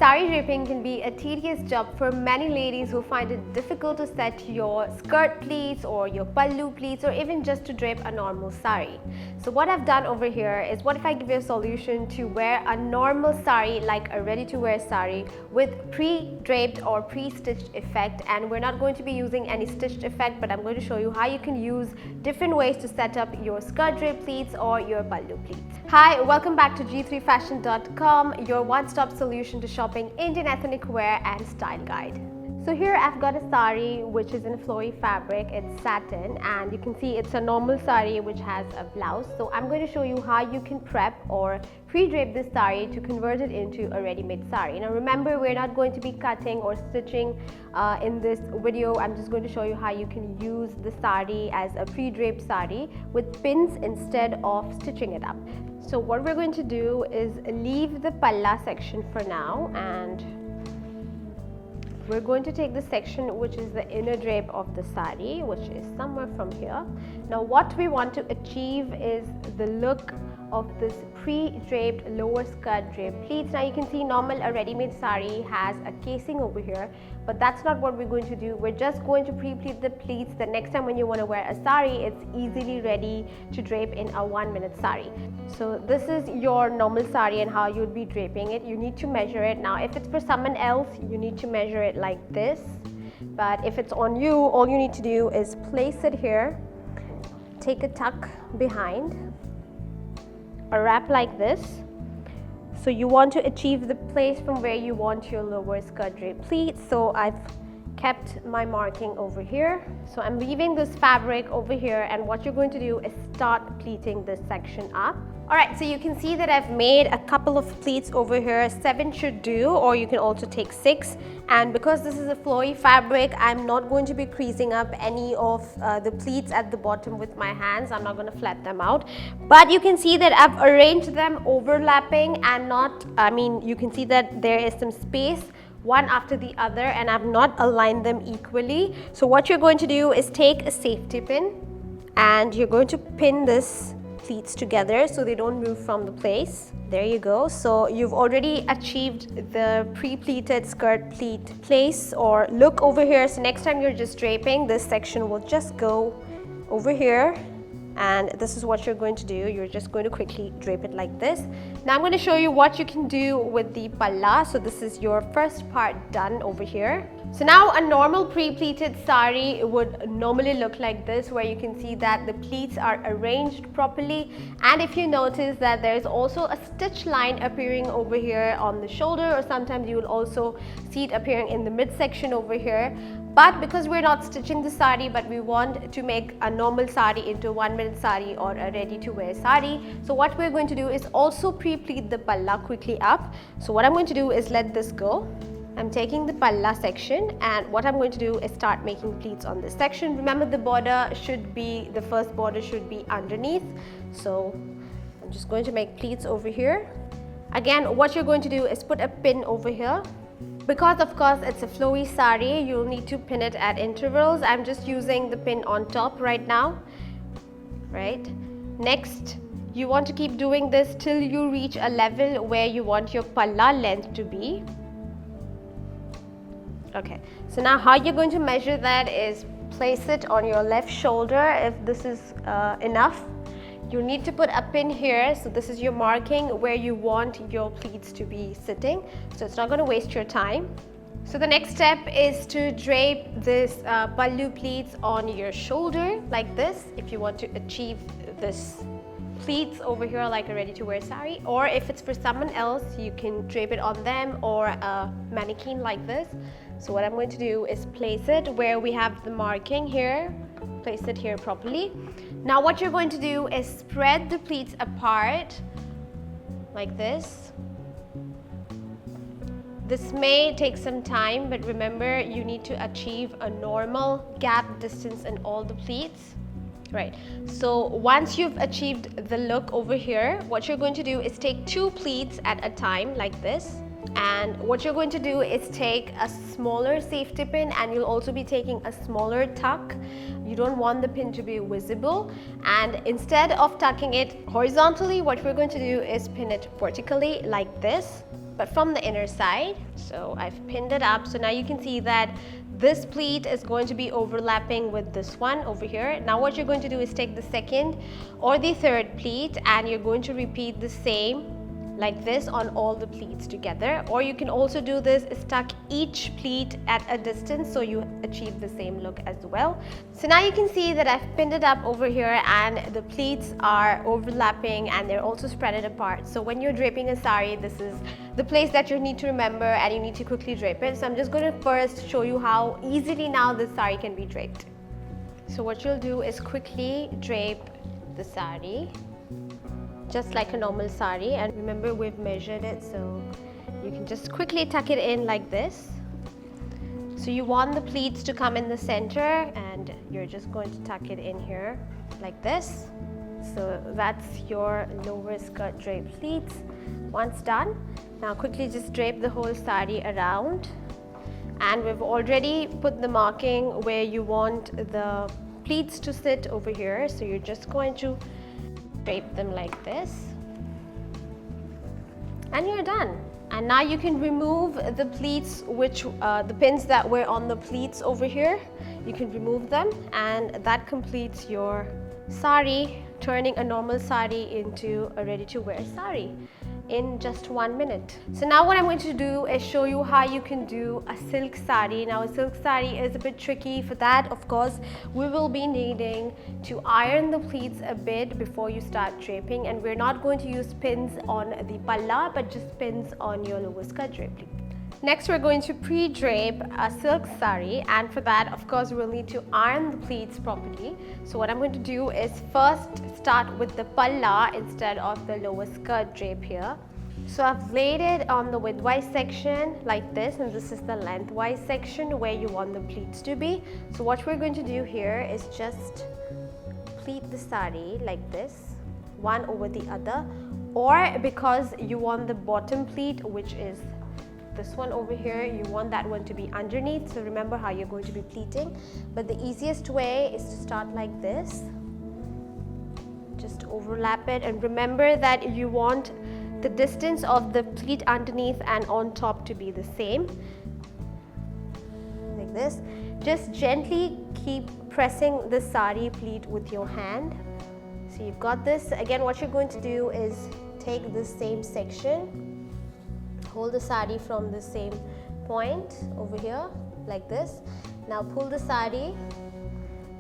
saree draping can be a tedious job for many ladies who find it difficult to set your skirt pleats or your pallu pleats or even just to drape a normal saree. So what I've done over here is, what if I give you a solution to wear a normal saree like a ready-to-wear saree with pre-draped or pre-stitched effect, and we're not going to be using any stitched effect, but I'm going to show you how you can use different ways to set up your skirt drape pleats or your pallu pleats. Hi, welcome back to g3fashion.com, your one-stop solution to shopping Indian ethnic wear and style guide. So here I've got a saree which is in flowy fabric. It's satin, and you can see it's a normal saree which has a blouse. So I'm going to show you how you can prep or pre-drape this saree to convert it into a ready-made saree. Now remember, we're not going to be cutting or stitching in this video. I'm just going to show you how you can use the saree as a pre-draped saree with pins instead of stitching it up. So what we're going to do is leave the Palla section for now, and we're going to take the section which is the inner drape of the saree, which is somewhere from here. Now what we want to achieve is the look of this pre-draped lower skirt drape pleats. Now you can see normal a ready-made saree has a casing over here, but that's not what we're going to do. We're just going to pre-pleat the pleats. The next time when you want to wear a saree, it's easily ready to drape in a 1-minute saree. So this is your normal saree and how you'd be draping it. You need to measure it. Now if it's for someone else, you need to measure it like this, but if it's on you, all you need to do is place it here, take a tuck behind, a wrap like this. So you want to achieve the place from where you want your lower skirt drape pleats. So I've kept my marking over here. So I'm leaving this fabric over here, and what you're going to do is start pleating this section up. Alright, so you can see that I've made a couple of pleats over here. 7 should do, or you can also take 6. And because this is a flowy fabric, I'm not going to be creasing up any of the pleats at the bottom with my hands. I'm not going to flat them out. But you can see that I've arranged them overlapping and not, you can see that there is some space one after the other, and I've not aligned them equally. So what you're going to do is take a safety pin, and you're going to pin this pleats together so they don't move from the place. There you go. So you've already achieved the pre-pleated skirt pleat place or look over here. So next time you're just draping, this section will just go over here, and this is what you're going to do. You're just going to quickly drape it like this. Now I'm going to show you what you can do with the Palla. So this is your first part done over here. So now a normal pre-pleated saree would normally look like this, where you can see that the pleats are arranged properly, and if you notice that there is also a stitch line appearing over here on the shoulder, or sometimes you will also see it appearing in the midsection over here. But because we're not stitching the saree, but we want to make a normal saree into a 1-minute saree or a ready-to-wear saree, so what we're going to do is also pre-pleat the Palla quickly up. So what I'm going to do is let this go. I'm taking the Palla section, and what I'm going to do is start making pleats on this section. Remember, the border should be, the first border should be underneath. So I'm just going to make pleats over here. Again, what you're going to do is put a pin over here. Because of course it's a flowy saree, you'll need to pin it at intervals. I'm just using the pin on top right now, right? Next, you want to keep doing this till you reach a level where you want your Palla length to be. Okay, so now how you're going to measure that is place it on your left shoulder. If this is enough, you need to put a pin here. So this is your marking where you want your pleats to be sitting. So it's not going to waste your time. So the next step is to drape this pallu pleats on your shoulder like this, if you want to achieve this pleats over here like a ready-to-wear saree, or if it's for someone else, you can drape it on them or a mannequin like this. So what I'm going to do is place it where we have the marking here, place it here properly. Now what you're going to do is spread the pleats apart like this. This may take some time, but remember, you need to achieve a normal gap distance in all the pleats. Right, so once you've achieved the look over here, what you're going to do is take 2 pleats at a time like this. And what you're going to do is take a smaller safety pin, and you'll also be taking a smaller tuck. You don't want the pin to be visible, and instead of tucking it horizontally, what we're going to do is pin it vertically like this. but from the inner side. So I've pinned it up. So now you can see that this pleat is going to be overlapping with this one over here. Now what you're going to do is take the second or the third pleat and you're going to repeat the same like this on all the pleats together. Or you can also do this, stuck each pleat at a distance so you achieve the same look as well. So now you can see that I've pinned it up over here and the pleats are overlapping and they're also spread apart. So when you're draping a sari, this is the place that you need to remember and you need to quickly drape it. So I'm just going to first show you how easily now this sari can be draped. So what you'll do is quickly drape the sari just like a normal sari, and remember we've measured it, so you can just quickly tuck it in like this. So you want the pleats to come in the center and you're just going to tuck it in here like this. So that's your lower skirt drape pleats. Once done, now quickly just drape the whole sari around, and we've already put the marking where you want the pleats to sit over here. So you're just going to drape them like this and you're done. And now you can remove the pleats, which the pins that were on the pleats over here, you can remove them, and that completes your sari, turning a normal sari into a ready to wear sari in just 1 minute. So now what I'm going to do is show you how you can do a silk sari. Now a silk sari is a bit tricky. For that, of course, we will be needing to iron the pleats a bit before you start draping, and we're not going to use pins on the palla but just pins on your lower skirt drape pleat. Next, we're going to pre-drape a silk sari, and for that, of course, we'll need to iron the pleats properly. So what I'm going to do is first start with the palla instead of the lower skirt drape here. So I've laid it on the widthwise section like this, and this is the lengthwise section where you want the pleats to be. So what we're going to do here is just pleat the sari like this, one over the other, or because you want the bottom pleat, which is this one over here, you want that one to be underneath. So remember how you're going to be pleating, but the easiest way is to start like this, just overlap it, and remember that you want the distance of the pleat underneath and on top to be the same, like this. Just gently keep pressing the sari pleat with your hand. So you've got this. Again, what you're going to do is take this same section, hold the sari from the same point over here like this. Now pull the sari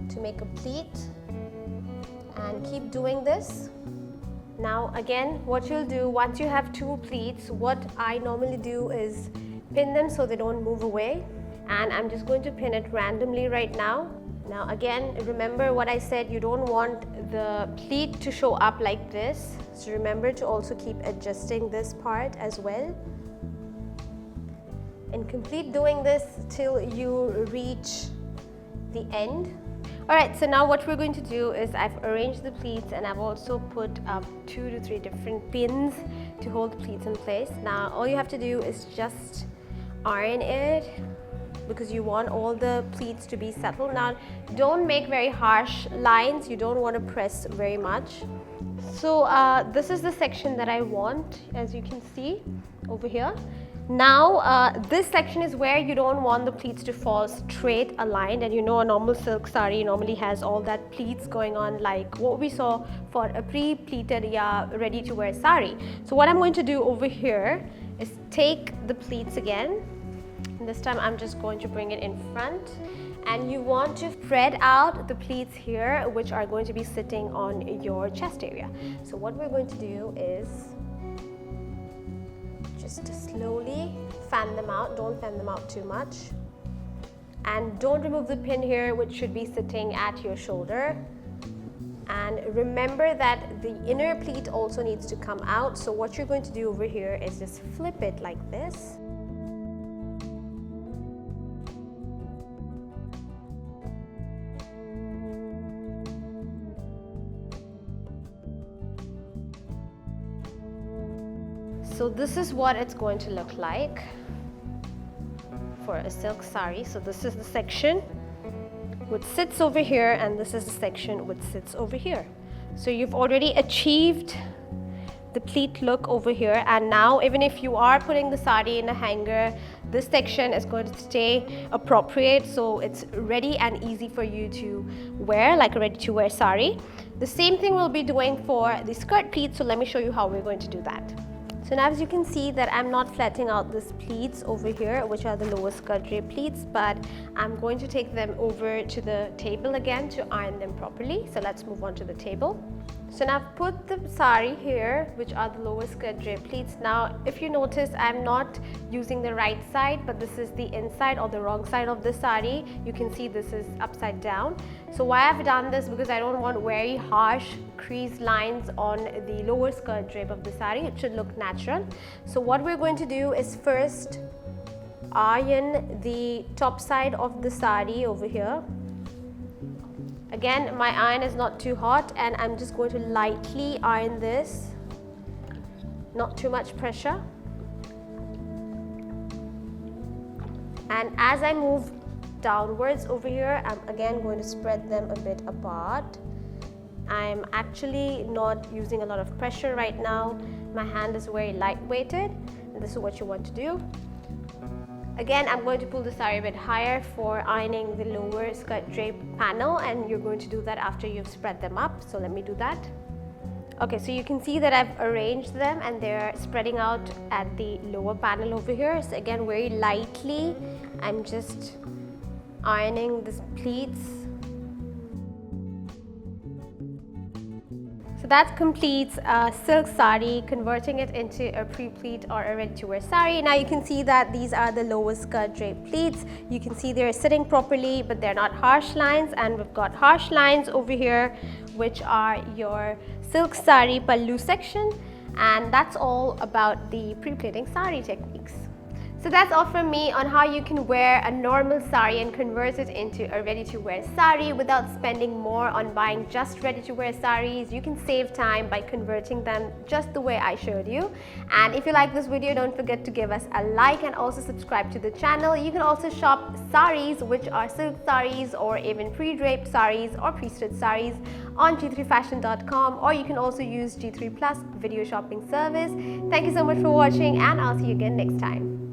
to make a pleat and keep doing this. Now again, what you'll do once you have two pleats, what I normally do is pin them so they don't move away, and I'm just going to pin it randomly right now. Now again, remember what I said, you don't want the pleat to show up like this, so remember to also keep adjusting this part as well. And complete doing this till you reach the end. Alright, so now what we're going to do is I've arranged the pleats, and I've also put up 2 to 3 different pins to hold the pleats in place. Now all you have to do is just iron it, because you want all the pleats to be settled. Now don't make very harsh lines, you don't want to press very much. So this is the section that I want, as you can see over here. Now this section is where you don't want the pleats to fall straight aligned, and you know a normal silk sari normally has all that pleats going on like what we saw for a pre-pleated ready to wear sari. So what I'm going to do over here is take the pleats again, and this time I'm just going to bring it in front, and you want to spread out the pleats here, which are going to be sitting on your chest area. So what we're going to do is just slowly fan them out. Don't fan them out too much, and don't remove the pin here, which should be sitting at your shoulder. And remember that the inner pleat also needs to come out. So what you're going to do over here is just flip it like this. So this is what it's going to look like for a silk sari. So this is the section which sits over here, and this is the section which sits over here. So you've already achieved the pleat look over here. And now even if you are putting the sari in a hanger, this section is going to stay appropriate, so it's ready and easy for you to wear, like a ready to wear sari. The same thing we'll be doing for the skirt pleats, so let me show you how we're going to do that. So now as you can see that I'm not flatting out these pleats over here, which are the lower skirt drape pleats, but I'm going to take them over to the table again to iron them properly. So let's move on to the table. So now I've put the sari here, which are the lower skirt drape pleats. Now if you notice, I'm not using the right side, but this is the inside or the wrong side of the sari. You can see this is upside down. So why I've done this, because I don't want very harsh crease lines on the lower skirt drape of the sari. It should look natural. So what we're going to do is first iron the top side of the sari over here. Again, my iron is not too hot, and I'm just going to lightly iron this, not too much pressure. And as I move downwards over here, I'm again going to spread them a bit apart. I'm actually not using a lot of pressure right now. My hand is very lightweighted, and this is what you want to do. Again, I'm going to pull the sari a bit higher for ironing the lower skirt drape panel, and you're going to do that after you've spread them up. So let me do that. Okay, so you can see that I've arranged them and they're spreading out at the lower panel over here. So again, very lightly, I'm just ironing these pleats. So that completes a silk sari, converting it into a pre-pleat or a ready-to-wear sari. Now you can see that these are the lower skirt drape pleats. You can see they're sitting properly, but they're not harsh lines. And we've got harsh lines over here, which are your silk sari pallu section. And that's all about the pre-pleating sari techniques. So that's all from me on how you can wear a normal sari and convert it into a ready-to-wear sari without spending more on buying just ready-to-wear saris. You can save time by converting them just the way I showed you. And if you like this video, don't forget to give us a like and also subscribe to the channel. You can also shop saris, which are silk saris or even pre-draped saris or pre-stitched saris on g3fashion.com, or you can also use G3 Plus video shopping service. Thank you so much for watching, and I'll see you again next time.